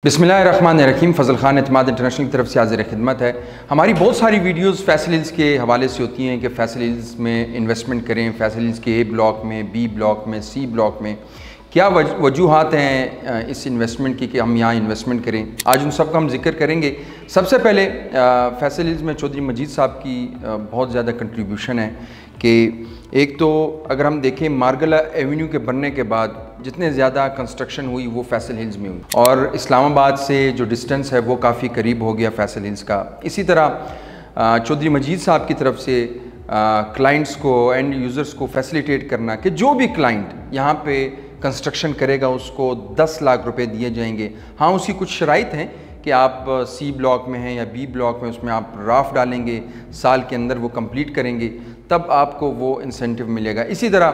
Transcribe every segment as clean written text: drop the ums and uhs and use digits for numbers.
बिस्मिल्लाहिर्रहमानिर्रहीम। फ़ज़ल ख़ान एतमाद इंटरनेशनल की तरफ से हाज़िर ख़िदमत है। हमारी बहुत सारी वीडियोस फैसल हिल्स के हवाले से होती हैं कि फैसल हिल्स में इन्वेस्टमेंट करें, फैसल हिल्स के ए ब्लॉक में, बी ब्लॉक में, सी ब्लॉक में क्या वजूहात हैं इस इन्वेस्टमेंट की कि हम यहाँ इन्वेस्टमेंट करें। आज उन सब का हम जिक्र करेंगे। सबसे पहले फैसल हिल्स में चौधरी मजीद साहब की बहुत ज़्यादा कंट्रीब्यूशन है कि एक तो अगर हम देखें मार्गला एवेन्यू के बनने के बाद जितने ज़्यादा कंस्ट्रक्शन हुई वो फैसल हिल्स में हुई और इस्लामाबाद से जो डिस्टेंस है वो काफ़ी करीब हो गया फैसल हिल्स का। इसी तरह चौधरी मजीद साहब की तरफ से क्लाइंट्स को, एंड यूज़र्स को फैसिलिटेट करना कि जो भी क्लाइंट यहाँ पे कंस्ट्रक्शन करेगा उसको 10 लाख रुपए दिए जाएंगे। हाँ, उसकी कुछ शराइत हैं कि आप सी ब्लॉक में हैं या बी ब्लॉक में, उसमें आप राफ डालेंगे, साल के अंदर वो कंप्लीट करेंगे, तब आपको वो इंसेंटिव मिलेगा। इसी तरह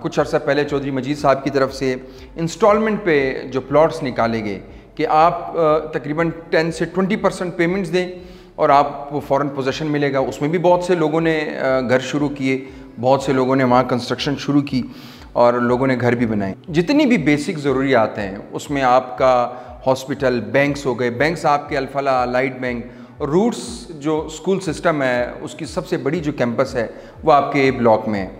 कुछ अर्सा पहले चौधरी मजीद साहब की तरफ से इंस्टॉलमेंट पे जो प्लॉट्स निकाले गए कि आप तकरीबन 10 से 20% पेमेंट्स दें और आपको फ़ौरन पोजेसन मिलेगा। उसमें भी बहुत से लोगों ने घर शुरू किए, बहुत से लोगों ने वहाँ कंस्ट्रक्शन शुरू की और लोगों ने घर भी बनाए। जितनी भी बेसिक ज़रूरियात हैं उसमें आपका हॉस्पिटल, बैंक्स हो गए, बैंक्स आपके अल्फला, लाइट बैंक, रूट्स जो स्कूल सिस्टम है उसकी सबसे बड़ी जो कैंपस है वो आपके ब्लॉक में है,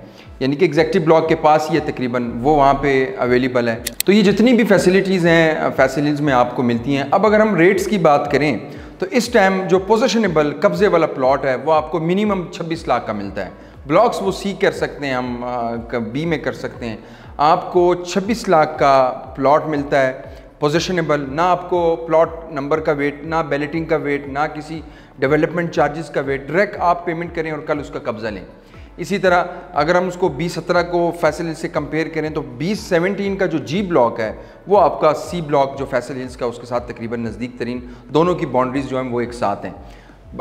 यानी कि एग्जेक्टिव ब्लॉक के पास ही है तकरीबन, वो वहाँ पे अवेलेबल है। तो ये जितनी भी फैसिलिटीज़ हैं फैसल हिल्स में आपको मिलती हैं। अब अगर हम रेट्स की बात करें तो इस टाइम जो पोजेशनेबल कब्ज़े वाला प्लॉट है वो आपको मिनिमम 26 लाख का मिलता है। ब्लॉक्स वो सी कर सकते हैं, हम बी में कर सकते हैं। आपको 26 लाख का प्लॉट मिलता है पोजेशनेबल, ना आपको प्लॉट नंबर का वेट, ना बैलेटिंग का वेट, ना किसी डेवलपमेंट चार्जेस का वेट, डायरेक्ट आप पेमेंट करें और कल उसका कब्ज़ा लें। इसी तरह अगर हम उसको 2017 को फैसल हिल्स से कंपेयर करें तो 2017 का जो जी ब्लॉक है वो आपका सी ब्लॉक जो फैसल हिल्स का उसके साथ तकरीबन नज़दीक तरीन, दोनों की बाउंड्रीज जो हैं वो एक साथ हैं।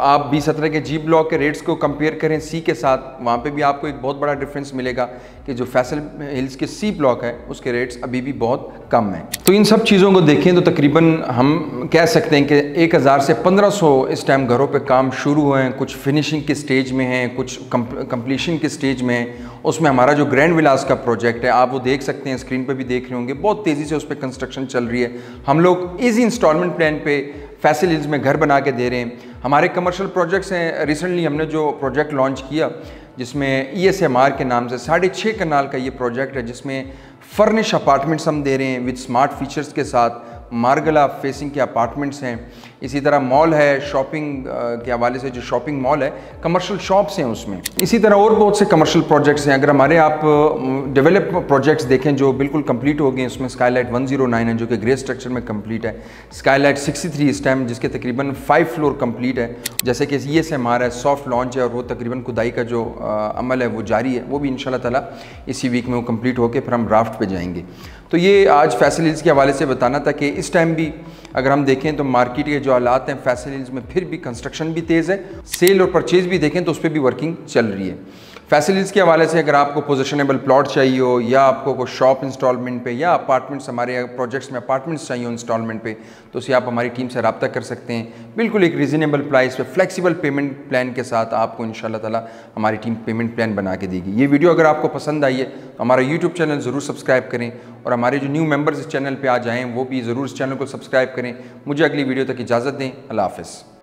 आप 2017 के जी ब्लॉक के रेट्स को कंपेयर करें सी के साथ, वहाँ पे भी आपको एक बहुत बड़ा डिफरेंस मिलेगा कि जो फैसल हिल्स के सी ब्लॉक है उसके रेट्स अभी भी बहुत कम हैं। तो इन सब चीज़ों को देखें तो तकरीबन हम कह सकते हैं कि 1000 से 1500 इस टाइम घरों पे काम शुरू हुए हैं। कुछ फिनिशिंग के स्टेज में हैं, कुछ कंप्लीशन के स्टेज में हैं। उसमें हमारा जो ग्रैंड विलास का प्रोजेक्ट है आप वो देख सकते हैं, स्क्रीन पर भी देख रहे होंगे, बहुत तेज़ी से उस पर कंस्ट्रक्शन चल रही है। हम लोग ईजी इंस्टॉलमेंट प्लान पे फैसल हिल्स में घर बना के दे रहे हैं। हमारे कमर्शियल प्रोजेक्ट्स हैं, रिसेंटली हमने जो प्रोजेक्ट लॉन्च किया जिसमें ESMR के नाम से 6.5 कनाल का ये प्रोजेक्ट है जिसमें फर्निश अपार्टमेंट्स हम दे रहे हैं विद स्मार्ट फीचर्स के साथ। मार्गला फेसिंग के अपार्टमेंट्स हैं। इसी तरह मॉल है, शॉपिंग के हवाले से जो शॉपिंग मॉल है, कमर्शियल शॉप्स हैं उसमें। इसी तरह और बहुत से कमर्शियल प्रोजेक्ट्स हैं। अगर हमारे आप डेवलप प्रोजेक्ट्स देखें जो बिल्कुल कंप्लीट हो गए हैं, उसमें स्काईलाइट 109 है जो कि ग्रे स्ट्रक्चर में कंप्लीट है, स्काईलाइट 63 इस टाइम जिसके तकरीबन 5 फ्लोर कंप्लीट है, जैसे कि ESMR है, सॉफ्ट लॉन्च है और वो तकरीबन खुदाई का जो अमल है वो जारी है, वो भी इंशाल्लाह ताला इसी वीक में वो कंप्लीट होकर फिर हम राफ्ट पे जाएंगे। तो ये आज फैसल हिल्स के हवाले से बताना था कि इस टाइम भी अगर हम देखें तो मार्केट के जो हालात हैं फैसल हिल्स में फिर भी कंस्ट्रक्शन भी तेज़ है, सेल और परचेज़ भी देखें तो उस पर भी वर्किंग चल रही है। फैसल हिल्स के हवाले से अगर आपको पोजिशनेबल प्लॉट चाहिए हो या आपको कोई शॉप इंस्टॉलमेंट पे या अपार्टमेंट्स, हमारे प्रोजेक्ट्स में अपार्टमेंट्स चाहिए हो इंस्टॉलमेंट पे, तो उसे आप हमारी टीम से रब्ता कर सकते हैं। बिल्कुल एक रीज़नेबल प्राइस पे फ्लेक्सिबल पेमेंट प्लान के साथ आपको इंशाल्लाह ताला हमारी टीम पेमेंट प्लान बना के देगी। ये वीडियो अगर आपको पसंद आई है तो हमारा यूट्यूब चैनल ज़रूर सब्सक्राइब करें और हमारे जो न्यू मेंबर्स इस चैनल पर आ जाएँ वो भी ज़रूर इस चैनल को सब्सक्राइब करें। मुझे अगली वीडियो तक इजाज़त दें। अल्लाह हाफ़िज़।